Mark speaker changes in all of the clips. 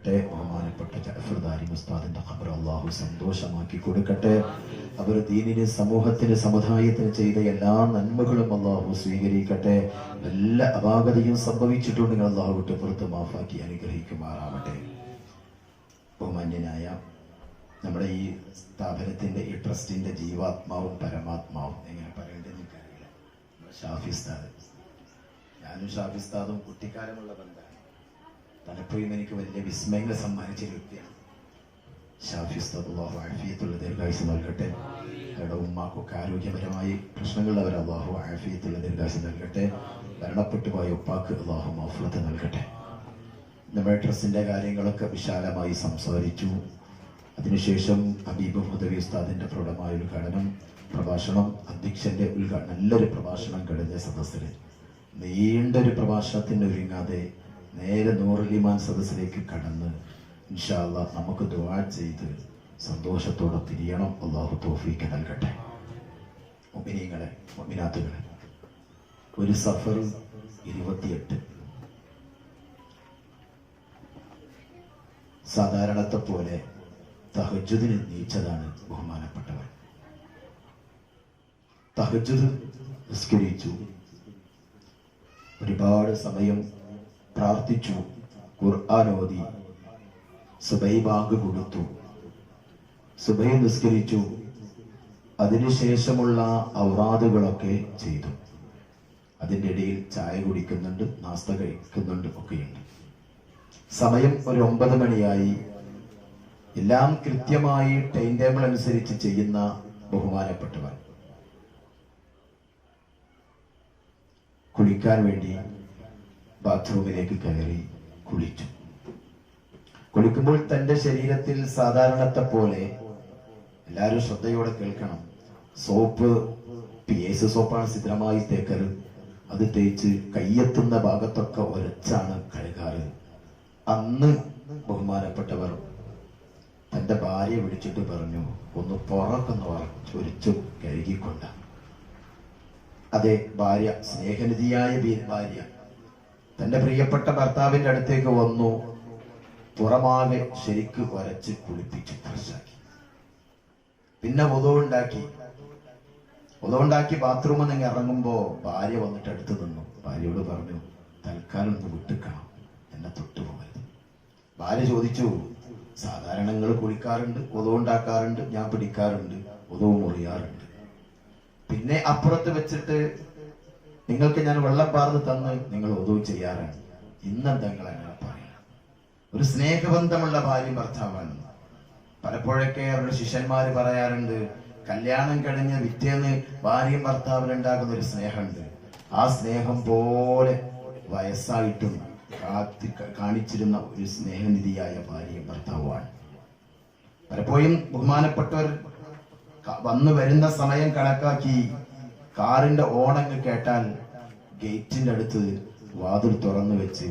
Speaker 1: ബഹുമാനപ്പെട്ട ജഅഫർ ദാരിമി ഉസ്താദിന്റെ ഖബർ അല്ലാഹു സന്തോഷമാക്കി കൊടുക്കട്ടെ. അവർ ദീനിന്, സമൂഹത്തിന്, സമുദായത്തിന് ചെയ്ത എല്ലാ നന്മകളും അല്ലാഹു സ്വീകരിക്കട്ടെ. എല്ലാ അപാകതയും സംഭവിച്ചിട്ടുണ്ടെങ്കിൽ അല്ലാഹു വിട്ട് പുറത്ത് മാഫാക്കി അനുഗ്രഹിക്കുമാറാവട്ടെ. ബഹുമാന്യനായ നമ്മുടെ ഈ സ്ഥാപനത്തിന്റെ, ഈ ട്രസ്റ്റിന്റെ ജീവാത്മാവും പരമാത്മാവും എങ്ങനെ പറയേണ്ടതെന്ന് എനിക്കറിയില്ല. ഷാഫി ഉസ്താദ്, ഞാനും ഷാഫി ഉസ്താദും കുട്ടിക്കാലമുള്ള ബന്ധമാണ്. പലപ്പോഴും എനിക്ക് വലിയ വിസ്മയങ്ങൾ സമ്മാനിച്ച വ്യക്തിയാണ് ഷാഫി ഉസ്താദ്. അല്ലാഹു ആഫിയത്തുള്ള ദീർഘായുസ്സ് നൽകട്ടെ. അവരുടെ ഉമ്മാക്കൊക്കെ ആരോഗ്യപരമായി പ്രശ്നങ്ങളുള്ളവർ അല്ലാഹു ആഫിയത്തുള്ള ദീർഘായുസ്സ് നൽകട്ടെ. മരണപ്പെട്ടു പോയ ഉപ്പാക്ക് അല്ലാഹു മഗ്ഫിറത്ത് നൽകട്ടെ. നമ്മുടെ ട്രസ്റ്റിന്റെ കാര്യങ്ങളൊക്കെ വിശാലമായി സംസാരിച്ചു. അതിനുശേഷം ഹബീബ് ഹുദവി ഉസ്താദിന്റെ പ്രൗഢമായ ഉദ്ഘാടനം, പ്രഭാഷണം, അധ്യക്ഷന്റെ ഉദ്ഘാടനം, നല്ലൊരു പ്രഭാഷണം കഴിഞ്ഞ സദസ്സിൽ നീണ്ടൊരു പ്രഭാഷണത്തിന് ഒരുങ്ങാതെ നേരെ നൂറുൽ ഈമാൻ സദസ്സിലേക്ക് കടന്ന് ഇൻഷാ അല്ലാഹ് നമുക്ക് ദുആ ചെയ്ത് സന്തോഷത്തോടെ തിരിയണം. അല്ലാഹു തൗഫീഖ് നൽകട്ടെ. മുഅ്മിനീങ്ങളെ, മുഅ്മിനാത്തുകളെ, ഒരു സഫർ 28 സാധാരണത്തെ പോലെ തഹജ്ജുദിന് നീച്ചതാണ് ബഹുമാനപ്പെട്ടവർ. തഹജ്ജുദ് നിസ്കരിച്ചു, ഒരുപാട് സമയം പ്രാർത്ഥിച്ചു, ഖുർആൻ ഓതി, സുബൈ ബാങ്ക് കൊടുത്തു, സുബൈ നിസ്കരിച്ചു. അതിനുശേഷമുള്ള ഔറാദുകളൊക്കെ ചെയ്തു. അതിൻ്റെ ഇടയിൽ ചായ കുടിക്കുന്നുണ്ട്, നാസ്ത കഴിക്കുന്നുണ്ട്, ഒക്കെയുണ്ട്. സമയം ഒരു 9 മണിയായി. എല്ലാം കൃത്യമായി ടൈം ടേബിൾ അനുസരിച്ച് ചെയ്യുന്ന ബഹുമാനപ്പെട്ടവർ കുളിക്കാൻ വേണ്ടി ബാത്റൂമിലേക്ക് കയറി കുളിച്ചു. കുളിക്കുമ്പോൾ തന്റെ ശരീരത്തിൽ സാധാരണത്തെ പോലെ, എല്ലാവരും ശ്രദ്ധയോടെ കേൾക്കണം, സോപ്പ്, PS സോപ്പാണ് സ്ഥിരമായി തേക്കറ്. അത് തേച്ച് കയ്യെത്തുന്ന ഭാഗത്തൊക്കെ ഒരച്ചാണ് കഴുകാറ്. അന്ന് ബഹുമാനപ്പെട്ടവർ തന്റെ ഭാര്യ വിളിച്ചിട്ട് പറഞ്ഞു, ഒന്ന് പുറക്കൊന്ന് ഒരിച്ചു കഴുകിക്കൊണ്ട. അതെ, ഭാര്യ, സ്നേഹനിധിയായ ഭാര്യ തന്റെ പ്രിയപ്പെട്ട ഭർത്താവിന്റെ അടുത്തേക്ക് വന്നു, പുറമാകെ ശരിക്ക് വരച്ച് കുളിപ്പിച്ച് ഫ്രഷാക്കി. പിന്നെ ഉദവുണ്ടാക്കി ബാത്റൂമിൽ നിന്ന് ഇറങ്ങുമ്പോ ഭാര്യ വന്നിട്ട് അടുത്ത് നിന്നു. ഭാര്യയോട് പറഞ്ഞു, തൽക്കാലം ഒന്ന് വിട്ടുക്കണം, എന്നെ തൊട്ടുപോകരുത്. ഭാര്യ ചോദിച്ചു, സാധാരണ നിങ്ങൾ കുളിക്കാറുണ്ട്, ഉദവുണ്ടാക്കാറുണ്ട്, ഞാൻ പിടിക്കാറുണ്ട്, ഉദവ് മുറിയാറുണ്ട്, പിന്നെ അപ്പുറത്ത് വെച്ചിട്ട് നിങ്ങൾക്ക് ഞാൻ വെള്ളം പാർന്ന് തന്ന് നിങ്ങൾ ഉദവ് ചെയ്യാറാണ്, ഇന്നെന്താ നിങ്ങൾ അങ്ങനെ പറയാം? ഒരു സ്നേഹബന്ധമുള്ള ഭാര്യ ഭർത്താവാണ്. പലപ്പോഴൊക്കെ അവരുടെ ശിഷ്യന്മാര് പറയാറുണ്ട്, കല്യാണം കഴിഞ്ഞ് പിറ്റേന്ന് ഭാര്യയും ഭർത്താവിനുണ്ടാകുന്ന ഒരു സ്നേഹമുണ്ട്. ആ സ്നേഹം പോലെ വയസ്സായിട്ടും കാണിച്ചിരുന്ന ഒരു സ്നേഹനിധിയായ ഭാര്യയും ഭർത്താവുമാണ്. പലപ്പോഴും ബഹുമാനപ്പെട്ടവർ വന്നു വരുന്ന സമയം കണക്കാക്കി കാറിന്റെ ഓണങ്ങ് കേട്ടാൽ ഗേറ്റിന്റെ അടുത്ത് വാതിൽ തുറന്നു വെച്ച്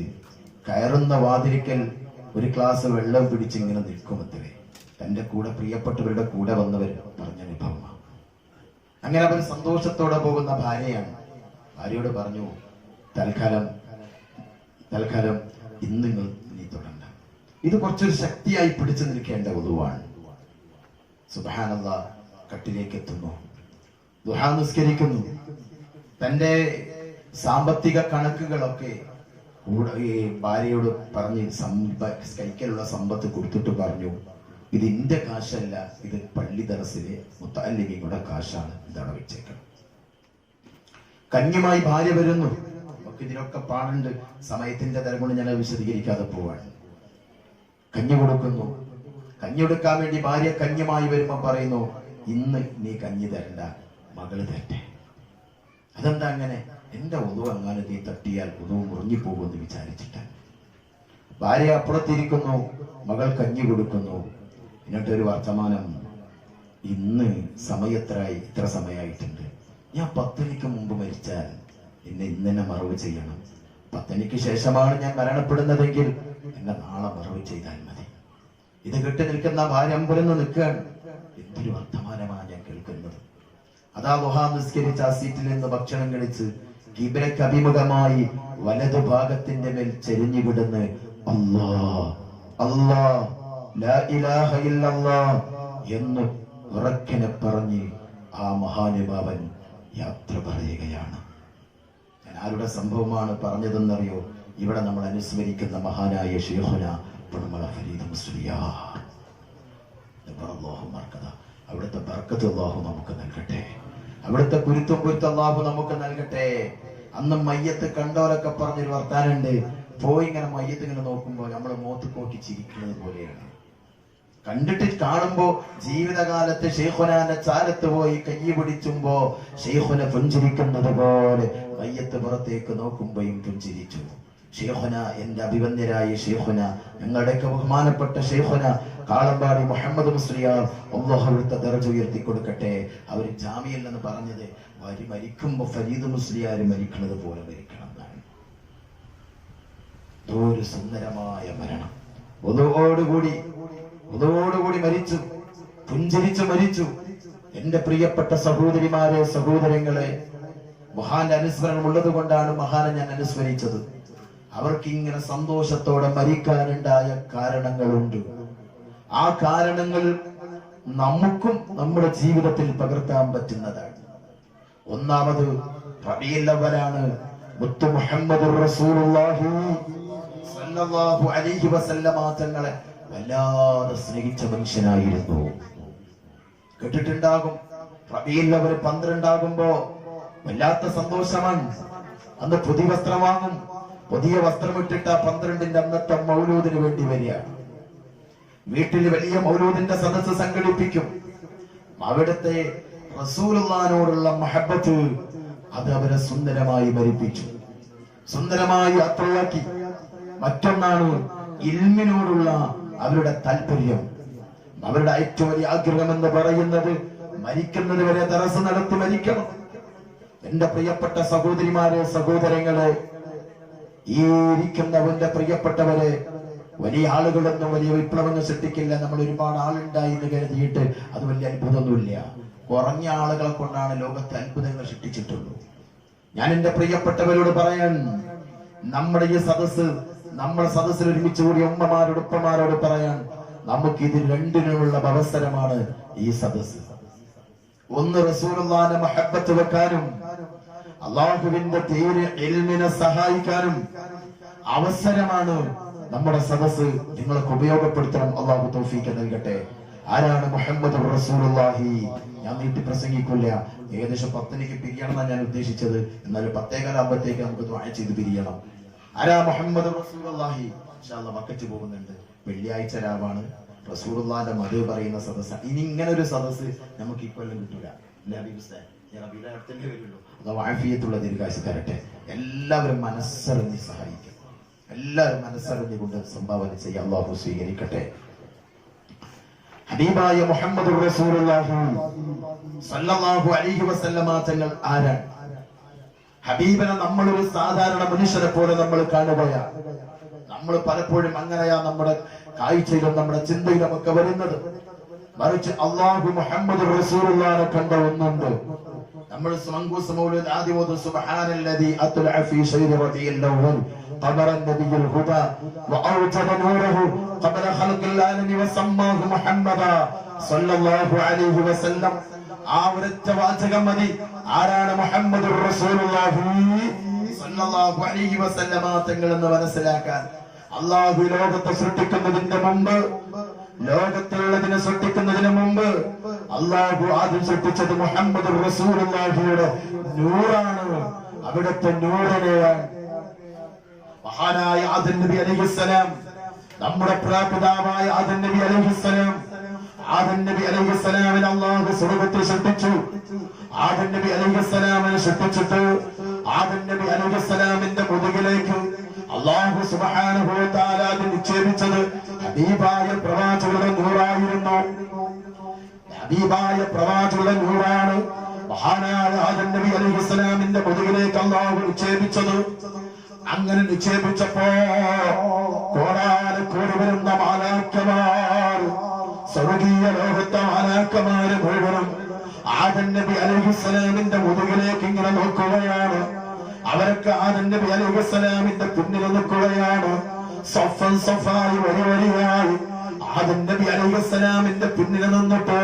Speaker 1: കയറുന്ന വാതിലിക്കൽ ഒരു ഗ്ലാസ് വെള്ളം പിടിച്ചിങ്ങനെ നിൽക്കുമത്രേ. തന്റെ കൂടെ, പ്രിയപ്പെട്ടവരുടെ കൂടെ വന്നവർ പറഞ്ഞ അനുഭവമാണ്. അങ്ങനെ അവർ സന്തോഷത്തോടെ പോകുന്ന ഭാര്യയാണ്. ഭാര്യയോട് പറഞ്ഞു, തൽക്കാലം ഇന്ന് നീ തുടങ്ങ. ഇത് കുറച്ചൊരു ശക്തിയായി പിടിച്ചു നിൽക്കേണ്ട ഉദുവാണ്. സുബ്ഹാനല്ലാഹ്, കട്ടിലേക്ക് എത്തുന്നു, ദുഹാ നിസ്കരിക്കുന്നു. തന്റെ സാമ്പത്തിക കണക്കുകളൊക്കെ ഭാര്യയോട് പറഞ്ഞ് കൈക്കലുള്ള സമ്പത്ത് കൊടുത്തിട്ട് പറഞ്ഞു, ഇത് എന്റെ കാശല്ല, ഇത് പള്ളി ദർസിലെ മുത്തഅല്ലിമീങ്ങളുടെ കാശാണ്, ഇതാണ് വെച്ചേക്കണം. കന്യമായി ഭാര്യ വരുന്നു. നമുക്ക് ഇതിനൊക്കെ പാടുണ്ട്, സമയത്തിന്റെ തരം കൊണ്ട് ഞാൻ വിശദീകരിക്കാതെ പോവാണ്. കഞ്ഞി കൊടുക്കുന്നു. കഞ്ഞി കൊടുക്കാൻ വേണ്ടി ഭാര്യ കന്യമായി വരുമ്പോ പറയുന്നു, ഇന്ന് നീ കഞ്ഞി തരണ്ട, മകള് തരട്ടെ. അതെന്താ അങ്ങനെ? എന്റെ ഉദവ് അങ്ങനെ നീ തട്ടിയാൽ ഉദവ് മുറിഞ്ഞുപോകുമെന്ന് വിചാരിച്ചിട്ടാണ്. ഭാര്യ അപ്പുറത്തിരിക്കുന്നു, മകൾ കഞ്ഞി കൊടുക്കുന്നു. എന്നിട്ടൊരു വർത്തമാനം, ഇന്ന് സമയത്രായി, ഇത്ര സമയമായിട്ടുണ്ട്, ഞാൻ 10 മണിക്ക് മുമ്പ് മരിച്ചാൽ എന്നെ ഇന്നെ മറവ് ചെയ്യണം. 10 മണിക്ക് ശേഷമാണ് ഞാൻ മരണപ്പെടുന്നതെങ്കിൽ എന്നെ നാളെ മറവ് ചെയ്താൽ മതി. ഇത് കെട്ടി നിൽക്കുന്ന ഭാര്യ അമ്പലന്ന് നിൽക്കുകയാണ്. എന്തൊരു വർത്തമാനമാണ് ഞാൻ കേൾക്കുന്നത്. അതാ ദുഹാ നിസ്കരിച്ച് ആ സീറ്റിൽ നിന്ന് ഭക്ഷണം കഴിച്ച് കിബിലക്ക് അഭിമുഖമായി വലതു ഭാഗത്തിന്റെ മേൽ ചെരിഞ്ഞുവിടുന്ന്, അല്ലാ അല്ലാഹ് ലാ ഇലാഹ ഇല്ലല്ലാഹ് എന്ന് ഉറക്കനെ പറഞ്ഞ് ആ മഹാനുഭാവൻ യാത്ര പറയുകയാണ്. ഞാൻ ആരുടെ സംഭവമാണ് പറഞ്ഞതെന്നറിയോ? ഇവിടെ നമ്മൾ അനുസ്മരിക്കുന്ന മഹാനായ ശൈഖുന പുണമള ഫരീദ് മുസ്ലിയാർ. അവിടുത്തെ ബർക്കത്ത് അല്ലാഹു നമുക്ക് നൽകട്ടെ. അവിടുത്തെ കുരുത്തം അല്ലാഹു നമുക്ക് നൽകട്ടെ. അന്ന് മയ്യത്ത് കണ്ടോരൊക്കെ പറഞ്ഞൊരു വർത്താനുണ്ട്. പോയി ഇങ്ങനെ മയ്യത്ത് ഇങ്ങനെ നോക്കുമ്പോൾ നമ്മള് മോത്ത് കോട്ടി ചിരിക്കുന്നത് പോലെയാണ്. കണ്ടിട്ട് കാണുമ്പോ ജീവിതകാലത്ത് ശൈഖുനാന്റെ ചാരത്ത് പോയി കൈ പിടിച്ചുമ്പോ ശൈഖുന പുഞ്ചിരിക്കുന്നത് പോലെ മയ്യത്ത് പുറത്തേക്ക് നോക്കുമ്പോഴും പുഞ്ചിരിച്ചു. ശൈഖുന, എന്റെ അഭിവന്യരായ ശൈഖുന, ഞങ്ങളുടെയൊക്കെ ബഹുമാനപ്പെട്ട ശൈഖുന കാളമ്പാടി മുഹമ്മദ് മുസ്ലിയാർ, അല്ലാഹു അവിടുത്തെ ദർജ ഉയർത്തി കൊടുക്കട്ടെ. അവര് ജാമിയിൽ നിന്ന് പറഞ്ഞത് മരിക്കുമ്പോ ഫരീദ് മുസ്ലിയാർ മരിക്കുന്നത് പോലെ മരിക്കണം എന്നാണ്. ഒരു സുന്ദരമായ മരണം. ഒതോടുകൂടി മരിച്ചു, പുഞ്ചിരിച്ചു മരിച്ചു. എന്റെ പ്രിയപ്പെട്ട സഹോദരിമാരെ, സഹോദരങ്ങളെ, മഹാന്റെ അനുസ്മരണം ഉള്ളത് കൊണ്ടാണ് മഹാനെ ഞാൻ അനുസ്മരിച്ചത്. അവർക്ക് ഇങ്ങനെ സന്തോഷത്തോടെ മരിക്കാനുണ്ടായ കാരണങ്ങളുണ്ട്. ആ കാരണങ്ങൾ നമുക്കും നമ്മുടെ ജീവിതത്തിൽ പകർത്താൻ പറ്റുന്നതാണ്. ഒന്നാമത് റബീഉൽ അവ്വലാണ്. മുത്തു മുഹമ്മദുർ റസൂലുള്ളാഹി സ്വല്ലല്ലാഹു അലൈഹി വസല്ലമ തങ്ങളെ വല്ലാതെ സ്നേഹിച്ച മനുഷ്യനായിരുന്നു. കേട്ടിട്ടുണ്ടാകും, റബീഉൽ അവ്വൽ 12 ആകുമ്പോ വല്ലാത്ത സന്തോഷമാണ്. അന്ന് പുതിയ വസ്ത്രം വാങ്ങും. പുതിയ വസ്ത്രമിട്ടിട്ട് 12ന്റെ അന്നത്തെ മൗലൂദിന് വേണ്ടി വരിക. വീട്ടിൽ വലിയ മൗലൂദിന്റെ സദസ്സ് സംഘടിപ്പിക്കും. അവിടുത്തെ റസൂലുള്ളാഹിനോടുള്ള മഹബത്ത് അത് അവരെ സുന്ദരമായി മരിപ്പിച്ചു, സുന്ദരമായി യാത്രയാക്കി. മറ്റൊന്നാണ് ഇൽമിനോടുള്ള അവരുടെ താല്പര്യം. അവരുടെ ഏറ്റവും വലിയ ആഗ്രഹം എന്ന് പറയുന്നത് മരിക്കുന്നത് വരെ ദർസ് നടത്തി മരിക്കണം. എന്റെ പ്രിയപ്പെട്ട സഹോദരിമാരെ, സഹോദരങ്ങളെ, ഈ ഇരിക്കുന്നവന്റെ പ്രിയപ്പെട്ടവരെ, വലിയ ആളുകളൊന്നും വലിയ വിപ്ലവങ്ങൾ സൃഷ്ടിക്കില്ല. നമ്മൾ ഒരുപാട് ആളുണ്ടായി എന്ന് കരുതിയിട്ട് അത് വലിയ അത്ഭുതമൊന്നുമില്ല. കുറഞ്ഞ ആളുകളെ കൊണ്ടാണ് ലോകത്തെ അത്ഭുതങ്ങൾ സൃഷ്ടിച്ചിട്ടുള്ളൂ. ഞാൻ എന്റെ പ്രിയപ്പെട്ടവരോട് പറയാൻ, നമ്മുടെ ഈ സദസ്സ്, നമ്മുടെ സദസ്സിൽ ഒരുമിച്ച് കൂടി ഉമ്മമാരോട് ഉപ്പമാരോട് പറയാൻ, നമുക്ക് ഇത് രണ്ടിനുള്ള അവസരമാണ് ഈ സദസ്സ്. ഒന്ന് റസൂലുള്ളാഹിന്റെ മഹബ്ബത്ത് വെക്കാനും അല്ലാഹുവിന്റെ ദീനിനെ ഇൽമിനെ സഹായിക്കാനും അവസരമാണ് നമ്മുടെ സദസ്സ്. നിങ്ങൾക്ക് ഉപയോഗപ്പെടുത്തണം. അല്ലാഹു തൗഫീഖ് നൽകട്ടെ. ആരാണ് മുഹമ്മദ് റസൂലുള്ളാഹി? ഞാൻ നീട്ടി പ്രസംഗിക്കില്ല. ഏകദേശം 10 പിരിയണമെന്നാണ് ഞാൻ ഉദ്ദേശിച്ചത്. എന്നാലും 10:15 നമുക്ക് ദുആ ചെയ്ത് പിരിയണം. ആരാ മുഹമ്മദ് റസൂലുള്ളാഹി? ഇൻഷാ അല്ലാഹ് വഖറ്റ് പോകുന്നുണ്ട്. വെള്ളിയാഴ്ച രാവാണ്. റസൂലുള്ളാഹിന്റെ മധു പറയുന്ന സദസ്സ്. ഇനി ഇങ്ങനെ ഒരു സദസ്സ് നമുക്ക് ഇക്കൊല്ലം കിട്ടൂല. ആഫിയത്തുള്ള ദീർഘായുസ്സ് തരട്ടെ. എല്ലാവരും മനസ്സറിഞ്ഞ് സഹായിക്കും. എല്ലാവരും മനസ്സറിഞ്ഞുകൊണ്ട് സംഭാവന ചെയ്യാൻ അല്ലാഹു സ്വീകരിക്കട്ടെ. ഹബീബായ മുഹമ്മദ് റസൂലുള്ളാഹി സ്വല്ലല്ലാഹു അലൈഹി വസല്ലമ തങ്ങൾ ആരാണ്? ഹബീബിനെ നമ്മളൊരു സാധാരണ മനുഷ്യരെ പോലെ നമ്മൾ കാണുകയാണ്. നമ്മൾ പലപ്പോഴും അങ്ങനെയാ നമ്മുടെ കാഴ്ചയിലും നമ്മുടെ ചിന്തയിലും ഒക്കെ വരുന്നത്. മറിച്ച് അല്ലാഹു മുഹമ്മദ് റസൂലുള്ളാഹിനെ കണ്ട ഒന്നുണ്ട്. നമ്മൾ മങ്കൂസ് മൗലിദ് ആദ്യം ഓതും സുബ്ഹാനല്ലദീ അത്ലഅ ഫീ ശൈരി റബീഉൽ അവ്വൽ قمر النبي الهدى وأوجد نوره قبل خلق العالم وسماه محمدا صلى الله عليه وسلم. ആ ഒരൊറ്റ വാചകം മതി. ആരാണ് മുഹമ്മദുർ റസൂലുള്ളാഹി സ്വല്ലല്ലാഹു അലൈഹി വസല്ലമ തങ്ങൾ എന്ന് മനസ്സിലാക്കാൻ. അല്ലാഹു ലോകത്തെ സൃഷ്ടിക്കുന്നതിന്റെ മുമ്പ്, ലോകത്തുള്ളതിനെ സൃഷ്ടിക്കുന്നതിന് മുമ്പ് അല്ലാഹു ആദ്യം സൃഷ്ടിച്ചത് മുഹമ്മദുർ റസൂലുള്ളാഹിയുടെ നൂറാണ്. അവിടുത്തെ നൂറിനെയാണ് മഹാനായ ആദം നബി അലൈഹിസ്സലാം, നമ്മുടെ പ്രാപിതാവായ ആദം നബി അലൈഹിസ്സലാം. ആദം നബി അലൈഹിസ്സലാമിനെ അല്ലാഹു സ്വർഗ്ഗത്തിൽ സൃഷ്ടിച്ചു. ആദം നബി അലൈഹിസ്സലാമിനെ സൃഷ്ടിച്ചിട്ട് ആദം നബി അലൈഹിസ്സലാമിന്റെ മുതുകിലേക്ക് അല്ലാഹു സുബ്ഹാനഹു വ തആല നിക്ഷേപിച്ചത് ഹബീബായ പ്രവാചകരുടെ നൂറായിരുന്നു. ഹബീബായ പ്രവാചകരുടെ നൂറാണ് മഹാനായ ആദം നബി അലൈഹിസ്സലാമിന്റെ മുതുകിലേക്ക് അല്ലാഹു നിക്ഷേപിച്ചത്. അങ്ങനെ നിക്ഷേപിച്ചപ്പോ കോടാനക്കോടി വരുന്ന മാലാഖമാർ, സ്വർഗീയ ലോകത്തെ മാലാഖമാര് മുഴുവനും ആദം നബി അലൈഹിസ്സലാമിന്റെ മുതുകിലേക്ക് ഇങ്ങനെ നോക്കുകയാണ്. അവരൊക്കെ ആദം നബി അലൈഹിസ്സലാമിന്റെ പിന്നിൽ നിൽക്കുകയാണ്. സഫൻ സഫായി വരിവരിയായി ആദം നബി അലൈഹിസ്സലാമിന്റെ പിന്നിൽ നിന്നിട്ട്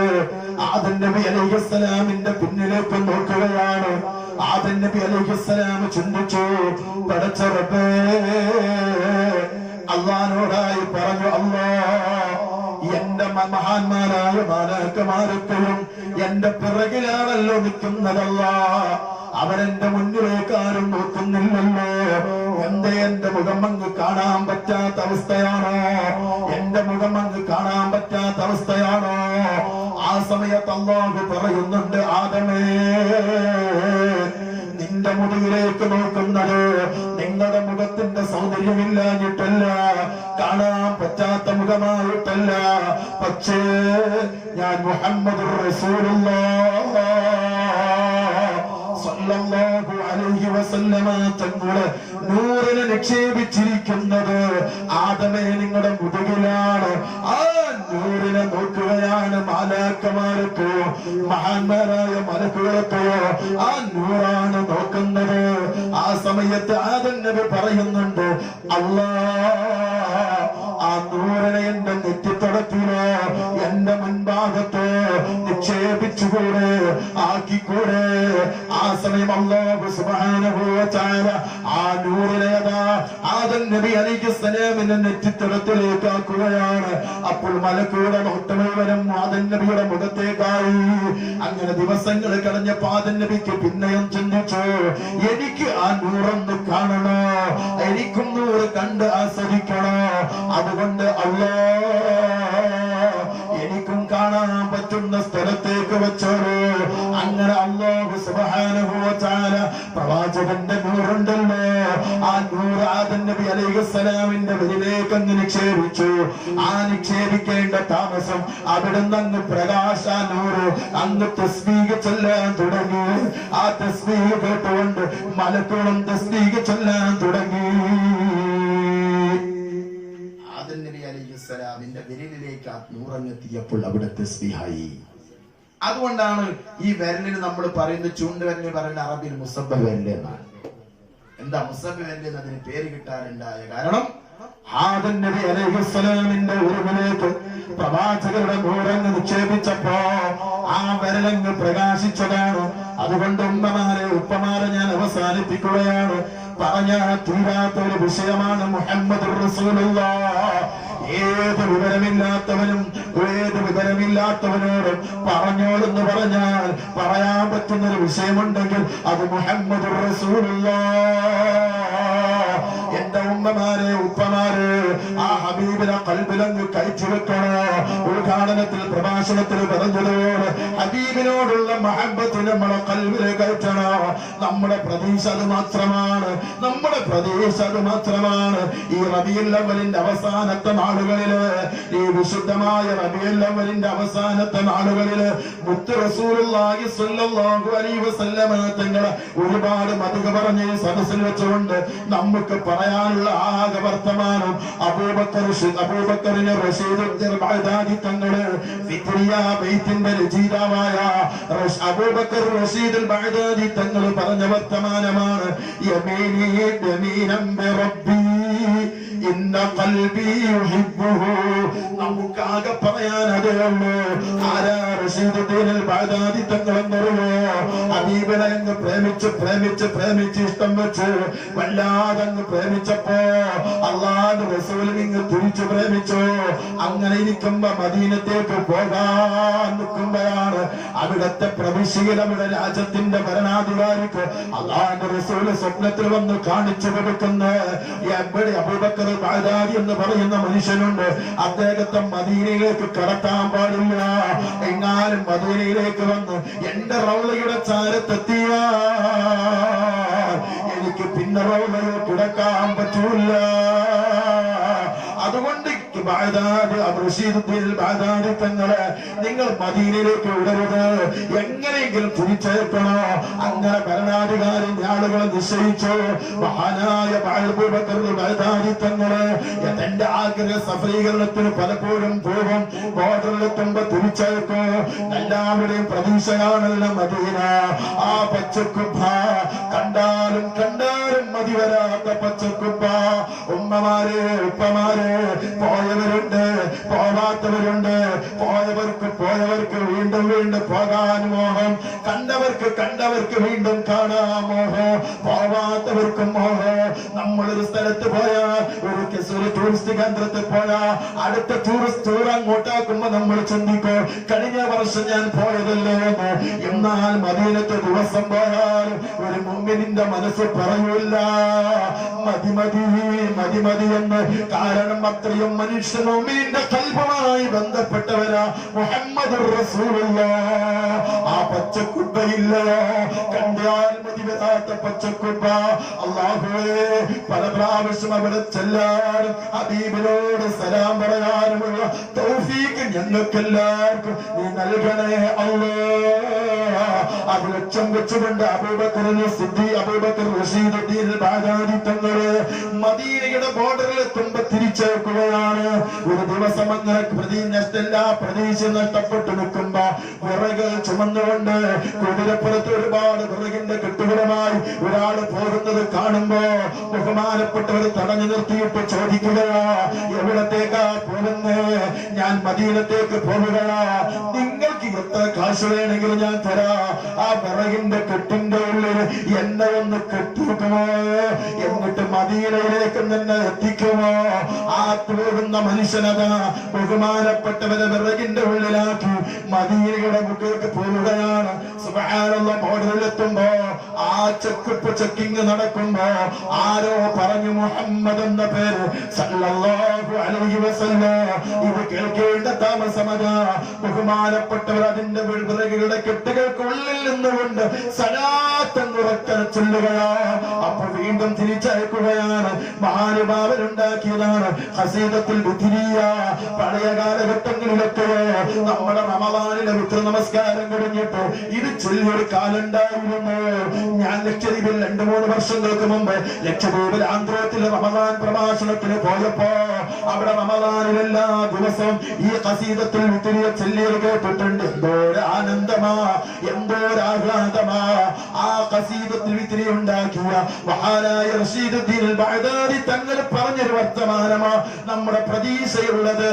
Speaker 1: ആദം നബി അലൈഹിസ്സലാമിന്റെ പിന്നിലേക്ക് നോക്കുകയാണ്. ആദം നബി അലൈഹിസ്സലാം ചിന്തിച്ചു, പടച്ച റബ്ബേ, അല്ലാഹുവോടായി പറഞ്ഞു, അല്ലാഹ് എന്റെ മഹാന്മാരായ മാലാഖമാരൊക്കെയും എന്റെ പിറകിലാണല്ലോ നിൽക്കുന്നതല്ലാഹ്, അവരെന്റെ മുന്നിലേക്ക് ആരും നോക്കുന്നില്ലല്ലോ. എന്റെ മുഖം അങ്ങ് കാണാൻ പറ്റാത്ത അവസ്ഥയാണോ? എന്റെ മുഖം അങ്ങ് കാണാൻ പറ്റാത്ത അവസ്ഥയാണോ? ആ സമയത്ത് അല്ലാഹു പറയുന്നുണ്ട്, ആദമേ, നിന്റെ മുടിയിലേക്ക് നോക്കുന്നത് നിങ്ങളുടെ മുഖത്തിന്റെ സൗന്ദര്യമില്ലാഞ്ഞിട്ടല്ല, കാണാൻ പറ്റാത്ത മുഖമായിട്ടല്ല, പക്ഷേ ഞാൻ മുഹമ്മദുർ റസൂലുള്ളാഹ് സല്ലല്ലാഹു അലൈഹി വസല്ലമ തങ്ങളുടെ നൂറിനെ നിക്ഷേപിച്ചിരിക്കുന്നത് ആദമേ നിങ്ങളുടെ മുതുകിലാണ്. ആ നൂറിനെ നോക്കുകയാണ് മാലാഖമാരൊക്കെയോ മഹാന്മാരായ മലക്കുകളൊക്കെയോ ആ നൂറാണ് നോക്കുന്നത്. ആ സമയത്ത് ആദം നബി പറയുന്നുണ്ട്, അല്ലാഹ്, ആ നൂറിനെ എന്റെ നെറ്റിത്തടത്തിലോ എന്റെ മുൻഭാഗത്തോ നിക്ഷേപിച്ചുകൂടെ, ആക്കിക്കൂടെ. ആ സമയം അല്ലാഹു സുബ്ഹാനഹു വ തആല ആ നൂറിനെ ആദം നബി അലൈഹിസ്സലാമിന്റെ നെറ്റിത്തടത്തിലേക്ക് ആക്കുകയാണ്. അപ്പോൾ മലക്കുകളുടെ നോട്ടം മുഴുവനും ആദം നബിയുടെ മുഖത്തേക്കായി. അങ്ങനെ ദിവസങ്ങൾ കഴിഞ്ഞപ്പോൾ ആദം നബിക്ക് പിന്നെയും ചിന്തിച്ചു, എനിക്ക് ആ നൂറൊന്ന് കാണണോ, എനിക്കും നൂറ് കണ്ട് ആസ്വദിക്കണോ. അതുകൊണ്ട് അല്ലാഹ് എനിക്കും കാണാൻ പറ്റുന്ന സ്ഥലത്തേക്ക് വെച്ചോളൂ. അങ്ങനെ അല്ലാഹു സുബ്ഹാനഹു വ തആല പ്രവാചകന്റെ നൂറുണ്ടല്ലോ, ആ നൂർ ആദം നബി അലൈഹിസ്സലാമിന്റെ വരിലേക്ക് അങ്ങ് നിക്ഷേപിച്ചു. ആ നിക്ഷേപിക്കേണ്ട താമസം അവിടുന്ന് അങ്ങ് പ്രകാശ നൂറ് അങ്ങ് തസ്ബീഹ് ചൊല്ലാൻ തുടങ്ങി. ആ തസ്ബീഹ് കേട്ടുകൊണ്ട് മലക്കുകളും തസ്ബീഹ് ചൊല്ലാൻ തുടങ്ങി. ആദം നബി അലൈഹിസ്സലാമിന്റെ വിരലിലേക്ക് ആ നൂറങ്ങെത്തിയപ്പോൾ അവിടെ തസ്ബീഹായി. അതുകൊണ്ടാണ് ഈ വിരലിന് നമ്മൾ പറയുന്നത്, ചൂണ്ടുവിരലിന് പറയുന്ന അറബിയിൽ മുസബ്ബഹ് വിരൽ എന്നാണ്. എന്താ മുസബ്ബഹ് വിരൽ എന്നതിന് പേര് കിട്ടാനുണ്ടായ കാരണം, ആദം നബി അലൈഹിസ്സലാമിന്റെ ഉരുവിലേക്ക് പ്രവാചകരുടെ നൂറങ്ങ് നിക്ഷേപിച്ചപ്പോ ആ വിരലങ്ങ് പ്രകാശിച്ചതാണ്. അതുകൊണ്ട് ഉമ്മമാരെ ഉപ്പമാരെ ഞാൻ അവസാനിപ്പിക്കുകയാണ്. പറഞ്ഞാൽ തീരാത്ത ഒരു വിഷയമാണ് മുഹമ്മദുർ റസൂലുള്ളാഹ്. ഏത് വിവരമില്ലാത്തവനോടും പറഞ്ഞോളെന്ന് പറഞ്ഞാൽ പറയാൻ പറ്റുന്നൊരു വിഷയമുണ്ടെങ്കിൽ അത് മുഹമ്മദുർ റസൂലുള്ളാഹ്. എന്റെ ഉമ്മമാരെ ഉപ്പമാരെ ആ ഹബീബിനെ ഖൽബിലങ്ങ് കയറ്റി വെക്കണോ. ഉദ്ഘാടനത്തിൽ പ്രഭാഷണത്തിൽ പറഞ്ഞതുപോലെ ഹബീബിനോടുള്ള മഹബ്ബത്ത് നമ്മളെ ഖൽബിലെ കയറ്റണോ. നമ്മുടെ പ്രതീക്ഷ അത് മാത്രമാണ്, നമ്മുടെ പ്രതീക്ഷ അത് മാത്രമാണ്. ഈ റബീഉൽ അവ്വലിന്റെ അവസാനത്തെ നാളുകളില്, ഈ വിശുദ്ധമായ റബീഉൽ അവ്വലിന്റെ അവസാനത്തെ നാളുകളില് മുത്ത് റസൂലുള്ളാഹി സ്വല്ലല്ലാഹു അലൈഹി വസല്ലമ തങ്ങളെ ഒരുപാട് മധുക പറഞ്ഞ് സദസ്സിൽ വെച്ചുകൊണ്ട് നമുക്ക് പറയാനുള്ള ആകെ വർത്തമാനം അബൂബക്കറിനെ റഷീദ് ബഗ്ദാദി തങ്ങള് ഫിത്രിയ ബൈത്തിന്റെ രചയിതാവായ അബൂബക്കർ റഷീദ് ബഗ്ദാദി തങ്ങൾ പറഞ്ഞ വർത്തമാനമാണ്. യമീനി യമീനം ബിറബ്ബി ഇന്ന ഖൽബി യുഹിബ്ബുഹു. നമുക്കാകെ പറയാൻ അതേ ഉള്ളൂ. ആരാ റഷീദുദ്ദീൻ ബഗ്ദാദി തങ്ങളെന്നറിയോ? ഹബീബിനെ അങ്ങ് പ്രേമിച്ച് ഇഷ്ടം വെച്ച് വല്ലാതെ അങ്ങ് പ്രേമിച്ചപ്പോ അല്ലാഹുവിന്റെ റസൂലിനെ ഇങ്ങ് തിരിച്ചു പ്രേമിച്ചു. അങ്ങനെ ഇരിക്കുമ്പോ മദീനത്തേക്ക് പോകാൻ നിൽക്കുമ്പോഴാണ് അവിടുത്തെ പ്രവിശ്യയിൽ അവിടെ രാജ്യത്തിന്റെ ഭരണാധികാരിക്ക് അല്ലാഹുവിന്റെ റസൂല് സ്വപ്നത്തിൽ വന്ന് കാണിച്ചു കൊടുക്കുന്ന എവിടെ അബൂബക്കർ ബഗ്ദാദി എന്ന് പറയുന്ന മനുഷ്യനുണ്ട്. അദ്ദേഹത്തെ മദീനയിലേക്ക് കടത്താൻ പാടില്ല. എങ്ങാനും മദീനയിലേക്ക് വന്ന് എന്റെ റൗളയുടെ ചാരത്തെത്തിയ എനിക്ക് പിന്നെ റൗളയിൽ കിടക്കാൻ പറ്റൂല. അതുകൊണ്ട് തങ്ങളെ നിങ്ങൾ മദീനയിലേക്ക് വിടരുത്, എങ്ങനെയെങ്കിലും തിരിച്ചയക്കണോ. അങ്ങനെ ഭരണാധികാരി ആളുകളെ നിശ്ചയിച്ചു. മഹാനായ തങ്ങള് തന്റെ ആഗ്രഹ സഫലീകരണത്തിന് പലപ്പോഴും പോകും. ബോർഡറിലെത്തുമ്പോ തിരിച്ചയക്കും. എല്ലാവരുടെയും പ്രതീക്ഷയാണല്ലോ മദീന. ആ പച്ചക്കുപ്പ കണ്ടാലും മതി വരാത്ത പച്ചക്കുപ്പ ഉമ്മ ഉമ്മമാര് ഉപ്പമാര് പോയവരുണ്ട്, പോവാത്തവരുണ്ട്. പോയവർക്ക് വീണ്ടും വീണ്ടും പോകാൻ മോഹം, കണ്ടവർക്ക് വീണ്ടും കാണാൻ മോഹം, പോവാത്തവർക്കും മോഹം. നമ്മളൊരു സ്ഥലത്ത് പോയാൽ, ഒരു ടൂറിസ്റ്റ് കേന്ദ്രത്തിൽ പോയാൽ അടുത്ത ടൂറിസ്റ്റ് ടൂർ അങ്ങോട്ടാക്കുമ്പോ നമ്മൾ ചിന്തിക്കും കഴിഞ്ഞ വർഷം ഞാൻ പോയതല്ലേ എന്ന്. എന്നാൽ മദീനത്തെ ദിവസം പോയാൽ ഒരു മുഅ്മിനിന്റെ മനസ്സ് പറയൂല മതി മതി മതി മതി എന്ന്. കാരണം അത്രയും മനുഷ്യ മുഅ്മിനിന്റെ ഖൽബുമായി ബന്ധപ്പെട്ടവരാ മുഹമ്മദുർ റസൂലുള്ളാഹ്. ആ പച്ചക്കുബ്ബയില്ലയോ, കണ്ടാൽ മതി വരാത്ത പച്ചക്കുബ്ബ. അല്ലാഹുവേ, പല പ്രാവശ്യം അവിടെ ചെല്ലാനും ഹബീബിനോട് സലാം പറയാനുമുള്ള തൗഫീഖ് ഞങ്ങൾക്കെല്ലാവർക്കും നീ നൽകണേ അല്ലാഹ്. അത് ലക്ഷ്യം വെച്ചുകൊണ്ട് അബൂബക്കർ സിദ്ദീഖ്, അബൂബക്കർ റഷീദുദ്ദീൻ ബാഗ്ദാദി തങ്ങള് മദീനയുടെ ബോർഡറിൽ എത്തുമ്പോ തിരിച്ചേക്കുകയാണ്. ഒരു ദിവസം അങ്ങനെ പ്രതീക്ഷ നഷ്ടപ്പെട്ടു നിൽക്കുമ്പോ വിറകൾ ചുമന്നുകൊണ്ട് കുതിരപ്പുറത്ത് ഒരുപാട് വിറകിന്റെ കെട്ടുകളുമായി ഒരാൾ പോകുന്നത് കാണുമ്പോ ബഹുമാനപ്പെട്ടവർ തടഞ്ഞു നിർത്തിയിട്ട് ചോദിക്കുകയാ, എവിടത്തേക്കാ പോകുന്നേ? ഞാൻ മദീനത്തേക്ക് പോവുകയാ, നിങ്ങൾക്ക് എത്ര കാശ് വേണമെങ്കിലും ഞാൻ തരാ. ആ വിറകിന്റെ കെട്ടിന്റെ ഉള്ളിൽ എന്നെ ഒന്ന് കെട്ടിവെക്കുമോ, എന്നിട്ട് മദീനയിലേക്ക് തന്നെ എത്തിക്കുമോ? ആ പോകുന്ന മനുഷ്യനതാ ബഹുമാനപ്പെട്ടവരെ വിറകിന്റെ ഉള്ളിലാക്കി മദീനയുടെ മുഖേക്ക് പോവുകയാണ്. സുബ്ഹാനല്ലാഹ്, ബോർഡറിലെത്തുമ്പോ ആ ചെക്കിങ് നടക്കുമ്പോ ആരോ പറഞ്ഞു മുഹമ്മദ് എന്ന പേര് സല്ലല്ലാഹു അലൈഹി വസല്ലം. ഇത് കേൾക്കേണ്ട താമസമതാ. ബഹുമാനപ്പെട്ടവർ അതിന്റെ വിറകുകളുടെ കെട്ടുകൾക്കുള്ളിൽ നിന്നുകൊണ്ട് സലാത്തെന്നുറക്കെ ചൊല്ലുകയാ. അപ്പൊ വീണ്ടും തിരിച്ചയക്കുകയാണ്. മഹാനുഭാവനുണ്ടാക്കിയതാണ് ഖസീദത്തുൽ ബിദ്രിയ. പഴയ കാലഘട്ടങ്ങളിലൊക്കെ നമ്മുടെ റമളാനിലെ വിത്ർ നമസ്കാരം കഴിഞ്ഞിട്ട് ഇത് ചൊല്ലിയൊരു കാലുണ്ടായിരുന്നു. ഞാൻ ലക്ഷദ്വീപിൽ 2-3 വർഷങ്ങൾക്ക് മുമ്പ് ലക്ഷദ്വീപിൽ ആന്ധ്രത്തിൽ റമളാൻ പ്രഭാഷണത്തിന് പോയപ്പോ അവിടെ റമളാനിലെല്ലാ ദിവസവും ഈ ഖസീദത്തുൽ ബിദ്രിയ ചൊല്ലിയത് കേട്ടിട്ടുണ്ട്. എന്തോരാനന്ദമാ, എന്തോരാഹ്ലാദമാ. ആ ഖസീദത്തുൽ ബിദ്രിയ ഉണ്ടാക്കിയ മഹാനായ റഷീദുദ്ദീൻ ബാഗ്ദാദി തങ്ങൾ പറഞ്ഞൊരു വർത്തമാനമാ നമ്മുടെ പ്രതീക്ഷയുള്ളത്.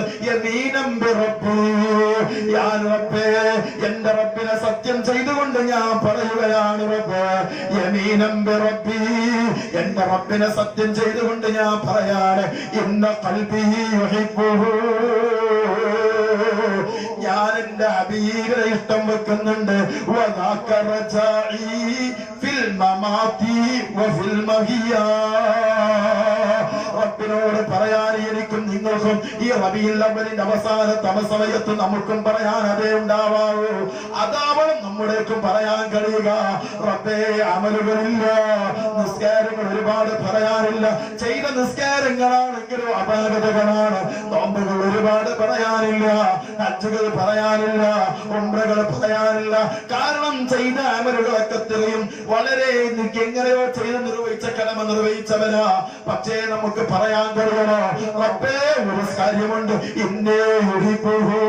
Speaker 1: എന്റെ റബ്ബിനെ സത്യം ചെയ്തുകൊണ്ട് ഞാൻ പറയുകയാണ്, റബ്ബ് യമീനം ബിറബ്ബി, എന്റെ റബ്ബിനെ സത്യം ചെയ്തുകൊണ്ട് ഞാൻ പറയാണ്, ഇന്ന ഖൽബി യുഹിബ്ബുഹു, ഞാൻ എന്റെ ഹബീബിനെ ഇഷ്ടം വെക്കുന്നുണ്ട്. വദാക റജാഇ ഫിൽ മമാതി വഫിൽ മഹിയാ. റബ്ബിനോട് പറയാൻ എനിക്കും നിങ്ങൾക്കും ഈ റബീഉൽ അവ്വലിന്റെ അവസാനത്തെ സമയത്ത് നമുക്കും പറയാൻ അതേ ഉണ്ടാവാവൂ. അതാവണം നമ്മുടേക്കും പറയാൻ കഴിയുക. റബ്ബേ, അമലുകളില്ല, നിസ്കാരങ്ങൾ ഒരുപാട് പറയാനില്ല. ചെയ്ത നിസ്കാരങ്ങളാണെങ്കിലും അപാകതകളാണ്. നോമ്പുകൾ ഒരുപാട് പറയാനില്ല, ഹജ്ജുകൾ പറയാനില്ല, ഉംറകൾ പറയാനില്ല. കാരണം ചെയ്ത അമലുകളൊക്കെ തെളിയും വളരെ എങ്ങനെയോ ചെയ്ത് നിർവഹിച്ച കടമ നിർവഹിച്ചവരാ. പക്ഷേ നമുക്ക് പറയാൻ കഴിയണോ, റബ്ബേ ഒരു കാര്യമുണ്ട്, ഇന്നേ യുഹിബ്ബുഹു,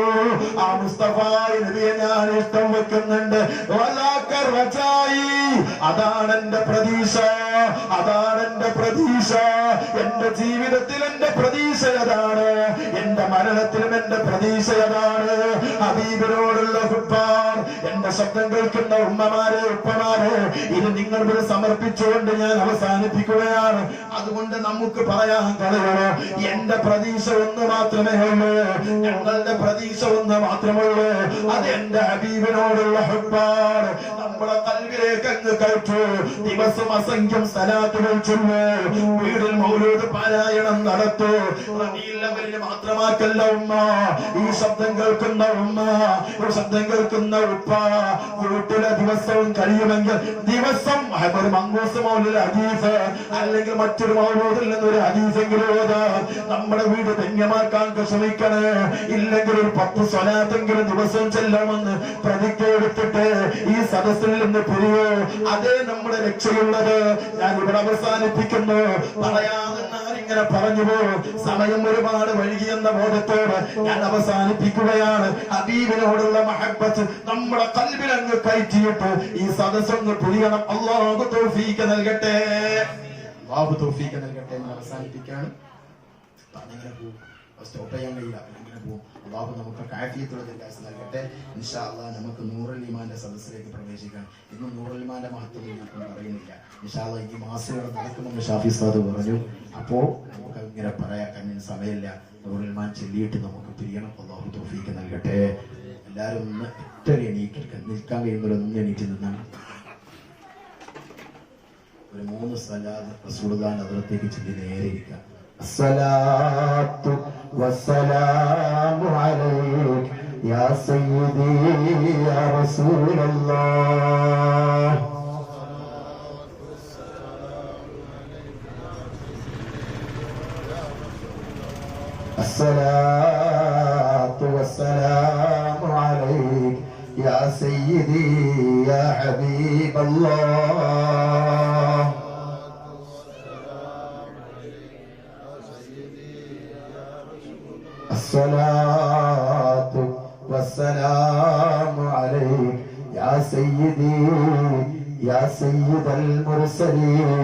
Speaker 1: ആ മുസ്തഫ നബിയെ ഞാൻ ഇഷ്ടം വെക്കുന്നുണ്ട്. വലാക റജായി, അതാണ് എന്റെ പ്രതീക്ഷ, അതാണ് എന്റെ പ്രതീക്ഷ. എന്റെ ജീവിതത്തിൽ എന്റെ പ്രതീക്ഷ അതാണ്, എന്റെ മരണത്തിലും എന്റെ പ്രതീക്ഷ അതാണ്. ഹബീബിനോടുള്ള ഹുബ്ബാൻ. എന്റെ ശബ്ദം കേൾക്കുന്ന ഉമ്മമാരെ ഉപ്പമാരെ, ഇത് നിങ്ങൾ സമർപ്പിച്ചുകൊണ്ട് ഞാൻ അവസാനിപ്പിക്കുകയാണ്. അതുകൊണ്ട് നമുക്ക് പറയാൻ കഴിയണോ, എന്റെ പ്രതീക്ഷ ഒന്ന് മാത്രമേ ഉള്ളൂ, ഞങ്ങളുടെ പ്രതീക്ഷ ഒന്ന് മാത്രമേ ഉള്ളൂ. അത് എന്റെ ഹബീബിനോടുള്ള ഹുബ്ബാൻ. നമ്മുടെ കൽവിലേക്ക് അങ്ങ് കയറ്റു. ദിവസം അസംഖ്യം സലാത്തുകൾ ചൊല്ലു, വീടിൽ മൗലൂദ് പാരായണം നടത്തൂ. റബീഉൽ അവ്വലിന് മാത്രമാക്കല്ല ഉമ്മ, ഈ ശബ്ദം കേൾക്കുന്ന ഉമ്മ, ഈ ശബ്ദം കേൾക്കുന്ന ഉപ്പ, വീട്ടിലെ ദിവസവും കഴിയുമെങ്കിൽ ദിവസം ഒരു മങ്കൂസ് മൗലൂദ് ഹദീസ് അല്ലെങ്കിൽ മറ്റൊരു മൗലൂദിൽ നിന്നൊരു ഹദീസെങ്കിലും ഓതാൻ നമ്മുടെ വീട് ധന്യമാക്കാൻ ശ്രമിക്കണേ. ഇല്ലെങ്കിൽ ഒരു 10 സ്വലാത്തെങ്കിലും ദിവസം ചെല്ലാമെന്ന് പ്രതിജ്ഞ എടുത്തിട്ട് ഈ സദസ്സിൽ നിന്ന് പിരിയോ. അതേ നമ്മുടെ രക്ഷയുള്ളത്. ഞാൻ ഇവിടെ അവസാനിപ്പിക്കുന്നു. പറയാമെന്നാൽ ഇങ്ങനെ പറഞ്ഞു പോകും. സമയം ഒരുപാട് വൈകിയെന്ന ബോധത്തോട് ഞാൻ അവസാനിപ്പിക്കുകയാണ്. ഹബീബിനോടുള്ള മഹബ്ബത്ത് നമ്മുടെ ഖൽബിൽ അങ്ങ് കയറ്റിയിട്ട് ഈ സദസ്സൊന്ന് പിരിയണം. അല്ലാഹു തൗഫീഖ് നൽകട്ടെ, അല്ലാഹു തൗഫീഖ് നൽകട്ടെ എന്ന് അവസാനിപ്പിക്കുകയാണ്. പറഞ്ഞെങ്ങനെ പോകും, സ്റ്റോപ്പ് ചെയ്യാൻ കഴിയില്ല, എങ്ങനെ പോകും? അള്ളാഹു നമുക്ക് ആഫിയത്തുള്ള ദീർഘായുസ്സ് നൽകട്ടെ. ഇൻഷാ അള്ളാഹ് നമുക്ക് നൂറുൽ ഈമാന്റെ സദസ്സിലേക്ക് പ്രവേശിക്കാം. ഇന്ന് നൂറുൽ ഈമാന്റെ മഹത്വം ഞാൻ പറയുന്നില്ല. ഇൻഷാ അള്ളാഹ് ഈ മാസങ്ങൾ നടക്കുമെന്ന് ഷാഫി സാദ് പറഞ്ഞു. അപ്പോൾ നമുക്ക് ഇങ്ങനെ പറയാൻ കണ്ണിന് സമയമില്ല. നൂറുൽ ഈമാൻ ചൊല്ലിയിട്ട് നമുക്ക് പിരിയണം. അള്ളാഹു തൗഫീഖ് നൽകട്ടെ. എല്ലാവരും ഒന്ന് ഒറ്റ എണീറ്റ് നിൽക്കാൻ കഴിയുന്നവരൊന്ന് എണീറ്റ് നിന്നാണ് ഒരു 3 സ്വലാത്ത് റസൂലുള്ളാഹിന്റെ ഹദ്റത്തേക്ക് ചൊല്ലി നേരെ ഇരിക്കുക. الصلاة والسلام عليك يا سيدي يا رسول الله. الصلاة والسلام عليك يا سيدي يا حبيب الله. الصلاة والسلام عليك يا سيدي يا سيد المرسلين.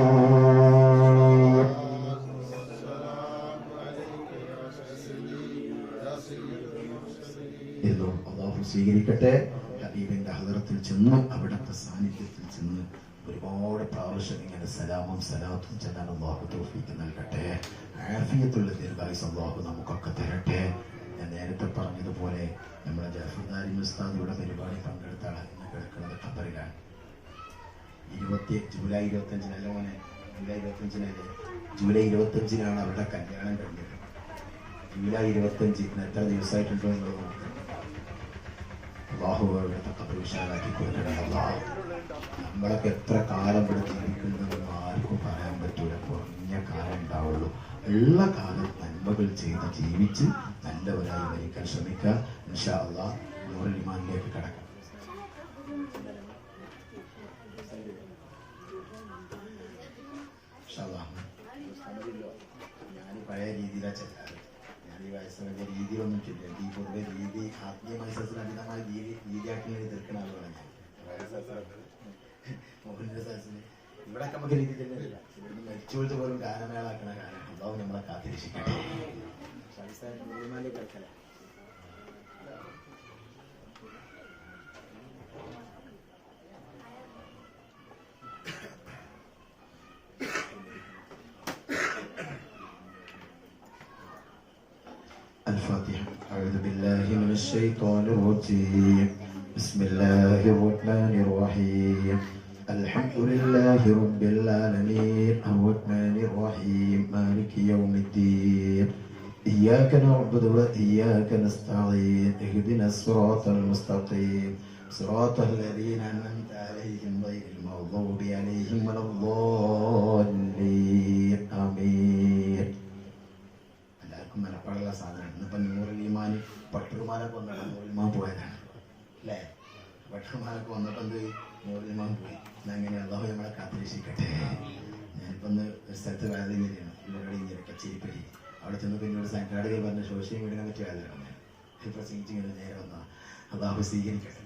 Speaker 1: അള്ളാഹു സ്വീകരിക്കട്ടെ. ഹബീബിന്റെ ഹദറത്തിൽ ചെന്ന് അവിടുത്തെ സാന്നിധ്യത്തിൽ ചെന്ന് ഒരുപാട് പ്രാവശ്യം ഇങ്ങനെ സലാമും സലാത്തും ചെല്ലാൻ അള്ളാഹു തൗഫീഖ് നൽകട്ടെ. ആഫിയത്തുള്ള ദീർഘായുസ്സ് അള്ളാഹു നമുക്കൊക്കെ തരട്ടെ. ഞാൻ നേരത്തെ പറഞ്ഞതുപോലെ നമ്മുടെ ജാഫർദാരി ഉസ്താദ് ഇവിടെ പരിപാടി പങ്കെടുത്ത ആളാണ്. ഇന്ന് കിടക്കുന്നത് ഖബറിലാണ്. ജൂലൈ 25-നല്ല മോനെ, ജൂലൈ 25-നല്ലേ, ജൂലൈ 25-നാണ് അവരുടെ കല്യാണം കഴിഞ്ഞത്. ജൂലൈ 25 എത്ര ദിവസമായിട്ടുണ്ടോ എന്നുള്ളത് അള്ളാഹു അവിടുത്തെ ഖബർ വിശാലാക്കി കൊടുക്കണം. അള്ളാഹു നമ്മളൊക്കെ എത്ര കാലം ഇവിടെ ജീവിക്കുന്നതെന്ന് ആർക്കും പറയാൻ പറ്റൂല. കുറഞ്ഞ കാലം ഉണ്ടാവുള്ളൂ. ഉള്ള കാലം നന്മകൾ ചെയ്ത് ജീവിച്ച് നല്ലവരായി മരിക്കാൻ ശ്രമിക്കുക. ഇൻഷാ അള്ളാഹ് നൂറുൽ ഈമാനിലേക്ക് കടക്കാം. ഞാൻ പഴയ രീതിയിലാണ് ചെല്ലാറ്. ഞാൻ ഈ വയസ്സിലെ രീതിയിലൊന്നും ചെല്ലില്ല. ഈ പൊതുവെ രീതി ആത്മീയമായ സദസ്സിനധികമായി രീതിയാക്കി തീർക്കുന്ന ആളുകളാണ് ഞാൻ. മോഹൻ്റെ സദസ്സിന് ഇവിടെയൊക്കെ നമുക്ക് രീതി തന്നെയല്ല. ഇവിടുന്ന് മരിച്ചുകൊടുത്ത് പോലും ഗാനമേളാക്കണ കാലം അള്ളാഹു നമ്മളെ കാത്തിരക്ഷിക്കട്ടെ. കിടക്കല الفاتحة. أعوذ بالله من الشيطان الرجيم. بسم الله الرحمن الرحيم. الحمد لله رب العالمين الرحمن الرحيم مالك يوم الدين. إياك نعبد وإياك نستعين. اهدنا الصراط المستقيم صراط الذين أنعمت عليهم غير المغضوب عليهم ولا الضالين. آمين. എല്ലാവർക്കും മനപ്പാടുള്ള സാധനം. ഇന്നിപ്പം നൂറുൽ ഈമാൻ പട്ടുമാലൊക്കെ വന്നിട്ട് നൂറുൽ ഈമാൻ പോയതാണ് അല്ലേ? പട്ടുമാലൊക്കെ വന്നപ്പോൾ എന്ത് നൂറുൽ ഈമാൻ പോയി. എന്നങ്ങനെ അള്ളാഹു നമ്മളെ കാത്തിരക്ഷിക്കട്ടെ. ഞാനിപ്പോൾ ഒന്ന് ഒരു സ്ഥലത്ത് വേദന ഇങ്ങനെയാണ് ഇവരുടെ ഇങ്ങനെ കച്ചേരിപ്പരി. അവിടെ ചെന്ന് പിന്നീട് സംഘാടകർ പറഞ്ഞ സോഷ്യൽ മീഡിയനെ പറ്റി വേദന പ്രസംഗിച്ച് ഇങ്ങനെ നേരെ വന്നാൽ അള്ളാഹു സ്വീകരിക്കട്ടെ.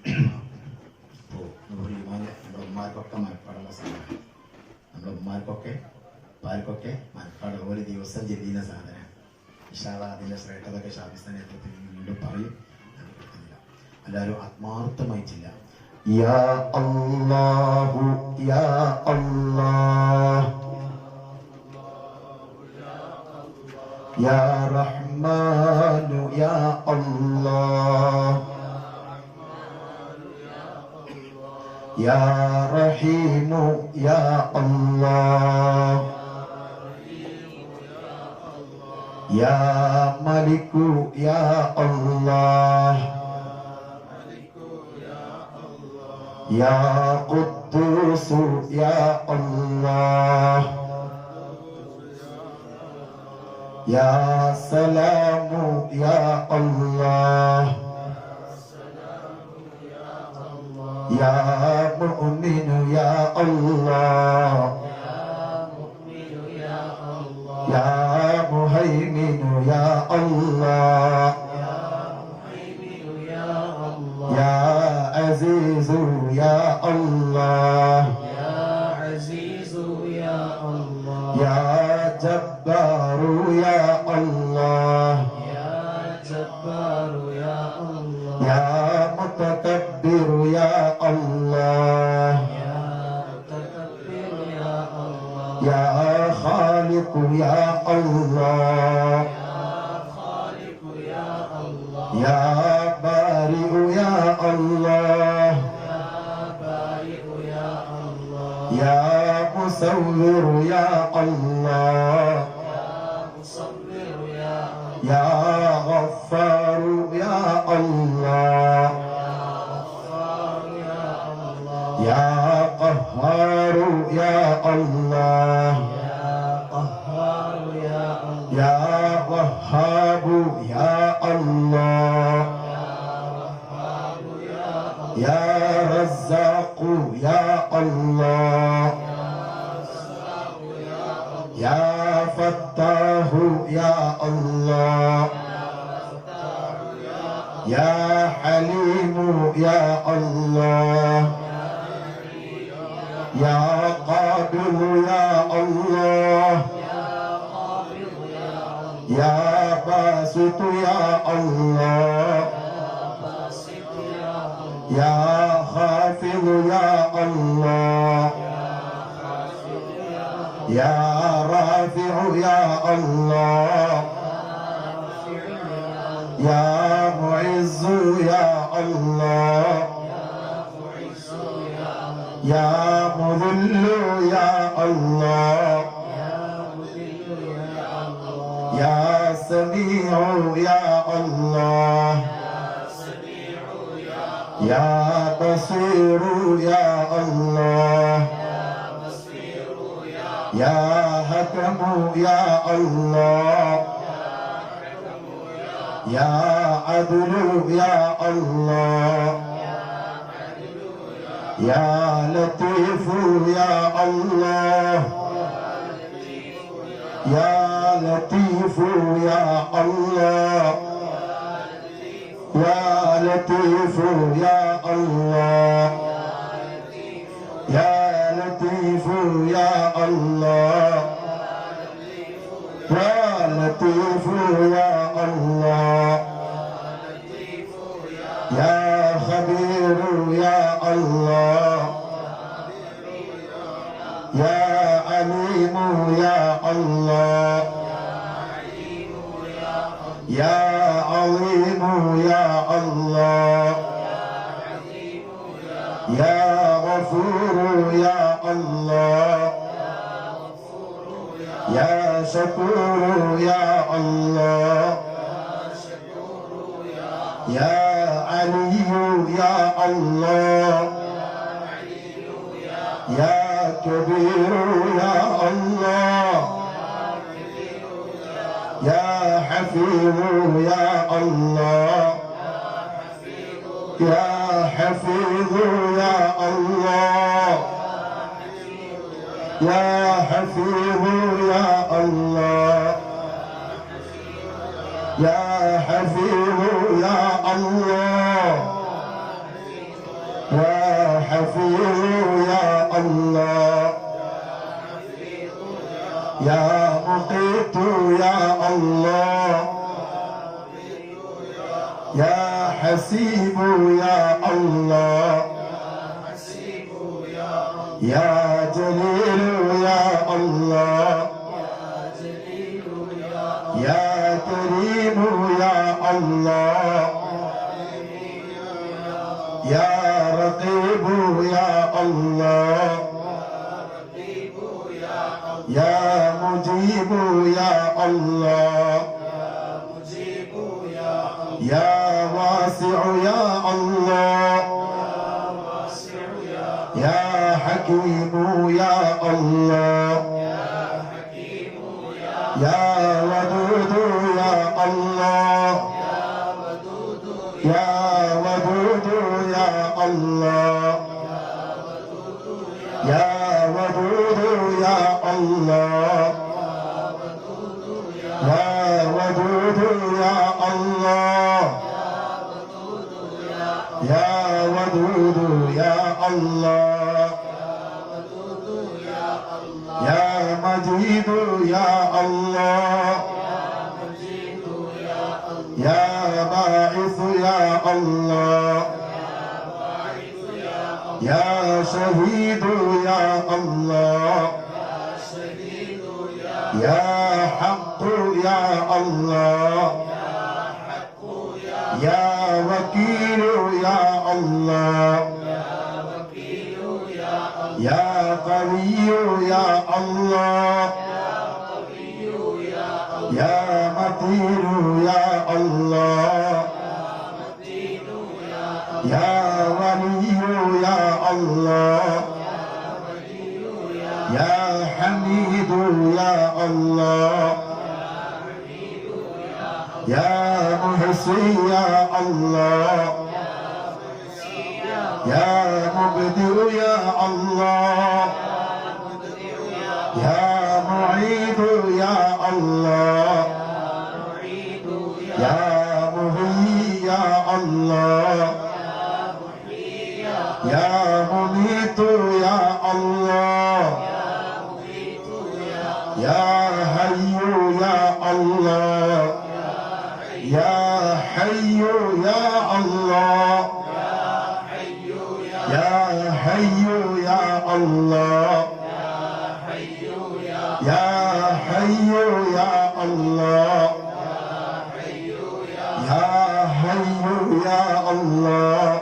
Speaker 1: അപ്പോൾ നൂറുൽ ഈമാൻ നമ്മുടെ ഉമ്മാർക്കൊക്കെ മനപ്പാടുള്ള സാധനം. നമ്മുടെ ഉമ്മാർക്കൊക്കെ പാർക്കൊക്കെ മനപ്പാട് ഒരു ദിവസം ചെല്ലുന്ന സാധനം. ഇൻഷാ അല്ലാഹ് അതിൻ്റെ ശ്രേഷ്ഠതൊക്കെ ഷാഫി നേതൃത്വത്തിൽ വീണ്ടും പറയും. എല്ലാവരും ആത്മാർത്ഥമായി ചില്ല. യാ അല്ലാഹു യാ അല്ലാഹ് യാ റഹ്മാനു യാ അല്ലാഹ് യാ റഹീമു യാ അല്ലാഹ് യാ മലികു യാ അല്ലാഹ് യാ ഖുദ്ദൂസ് യാ അല്ലാഹ് യാ സലാമു യാ അല്ലാഹ് യാ മുഅ്മിനു യാ അല്ലാഹ് യാ മുഹൈമിനു യാ അല്ലാഹ് യാ അസീസു യാ അല്ലാഹ് യാ ജബ്ബാർ يا الله
Speaker 2: يا جبار يا الله
Speaker 1: يا متكبر يا الله
Speaker 2: يا متكبر يا الله
Speaker 1: يا خالق يا الله يا بارئ يا الله يا مصور يا الله يا غفار يا الله يا قهار يا الله يا وهاب يا الله يا رزاق يا الله يا فتاح يا الله يا حليم يا الله يا قابل يا الله يا باسط يا الله يا خافض يا الله يا رافع يا الله يا معز يا الله يا مذل يا الله يا سميع يا الله يا بصير يا الله يا حكم يا الله يا عدل يا الله يا لطيف يا الله يا لطيف يا الله يا لطيف يا الله يا لطيف يا الله يا لطيف يا الله يا خبير يا الله يا عليم يا الله يا عظيم يا الله يا غفور يا الله يا شكور يا الله يا علي يا الله يا كبير يا الله يا حفيظ يا الله يا حفيظ يا الله يا حفيظ يا الله يا حفيظ يا الله يا حفيظ يا الله يا مقيت يا الله يا حسيب يا الله يا جليل يا الله يا كريم يا الله يا رقيب يا الله يا مجيب يا الله يا واسع يا الله يا حكيم يا الله يا ودود يا الله يا ودود يا الله يا ودود يا الله يا ودود يا الله يا ودود يا الله يا مجيد يا الله يا الله يا شهيد يا الله يا حق يا الله يا وكيل يا الله يا قوي يا الله يا متين يا الله يا ولي يا الله يا حميد يا الله يا محصي يا الله يا مبدئ يا الله يا معيد يا الله يا مهي يا الله يا مميت يا الله يا حي يا الله يا حي يا الله يا حي يا الله يا حي يا الله يا حي يا الله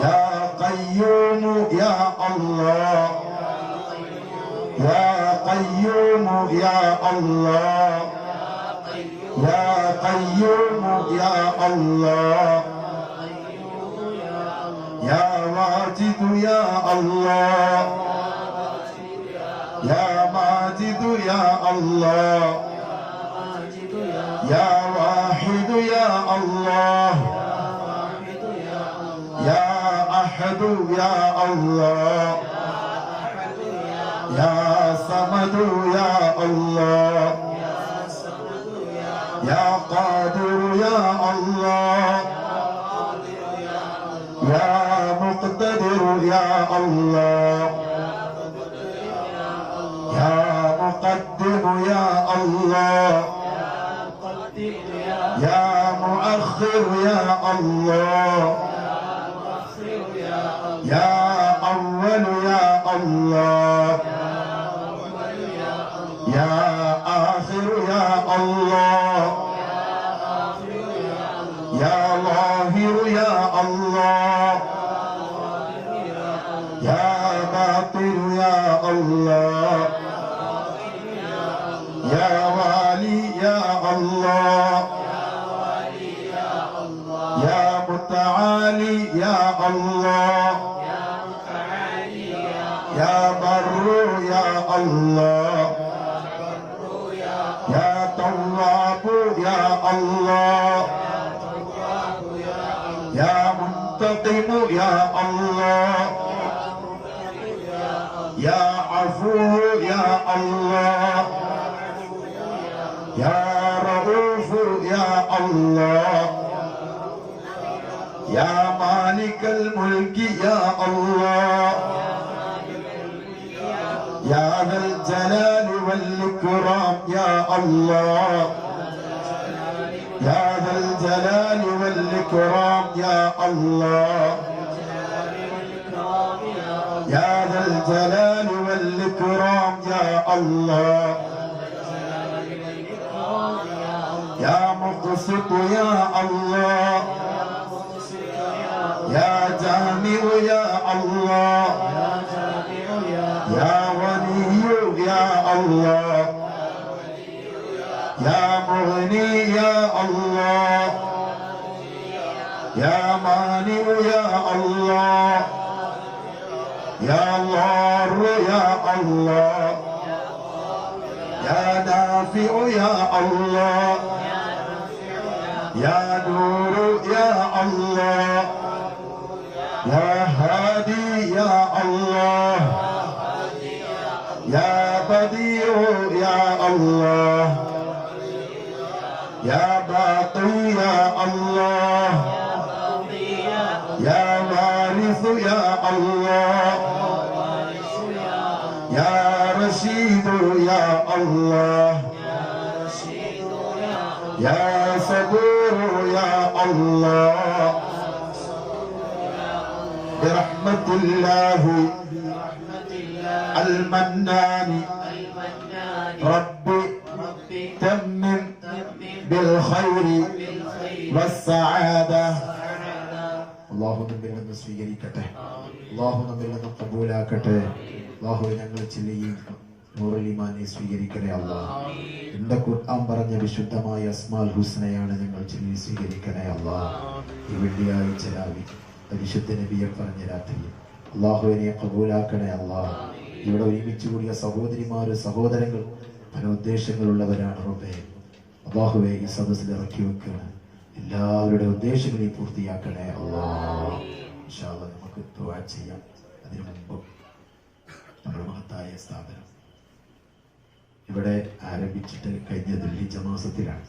Speaker 1: يا قيوم يا الله يا قيوم يا الله يا قيوم يا الله يا واجد يا الله يا ماجد يا الله يا واحد يا الله يا أحد يا الله يا صمد يا الله يا قادر يا الله يا مقتدر يا الله يا مقدم يا الله يا مؤخر يا الله يا أول يا الله يا آخر يا الله يا ظاهر يا الله يا باطن يا الله يا والي يا الله يا متعالي يا الله يا بر يا الله يا تواب يا الله يا منتقم يا الله يا عفو يا الله يا رؤوف يا الله يا مالك الملك يا الله يا ذا الجلال والإكرام يا الله يا ذا الجلال والإكرام يا الله يا ذا الجلال والإكرام يا الله يا مقسط يا الله يا جامع يا الله يا ولي يا الله يا مغني يا الله يا مانع يا الله يا ضار يا الله يا نافع يا الله يا نور يا الله يا هادي يا الله يا بديع يا الله يا باقي يا الله يا وارث يا الله يا رشيد يا الله يا صبور الله برحمة الله المنان ربي تمم بالخير والسعادة അള്ളാഹു നമ്മിൽ നിന്ന് സ്വീകരിക്കട്ടെ. അള്ളാഹു നമ്മിൽ നിന്ന് കബൂലാക്കട്ടെ. അള്ളാഹു ഞങ്ങൾ ചെല്ലുകയും നൂറുൽ ഈമാനെ സ്വീകരിക്കണേ അല്ലാഹ്. എന്റെ ഖുർആൻ പറഞ്ഞ വിശുദ്ധമായ അസ്മാൽ ഹുസ്നയാണ് ഞങ്ങൾ ചൊല്ലി സ്വീകരിക്കണേ അല്ലാഹ്. ഈ വെള്ളിയാഴ്ച രാവിലെ പരിശുദ്ധ നബിയെ പറഞ്ഞ രാത്രി അള്ളാഹുവിനെ കബൂലാക്കണേ അല്ലാഹ്. ഇവിടെ ഒരുമിച്ച് കൂടിയ സഹോദരിമാര് സഹോദരങ്ങൾ പല ഉദ്ദേശങ്ങളുള്ളവരാണ് റബ്ബേ. അള്ളാഹുവെ ഈ സദസ്സിൽ ഇറക്കി വെക്കണം. എല്ലാവരുടെ ഉദ്ദേശങ്ങളെ പൂർത്തിയാക്കണേ അല്ലാഹ്. ഇൻഷാ അല്ലാഹ് നമുക്ക് ദുആ ചെയ്യാം. അതിനു മുമ്പ് നമ്മുടെ മഹത്തായ സ്ഥാപനം ഇവിടെ ആരംഭിച്ചിട്ട് കഴിഞ്ഞ ദുൽഹിജ്ജ മാസത്തിലാണ്.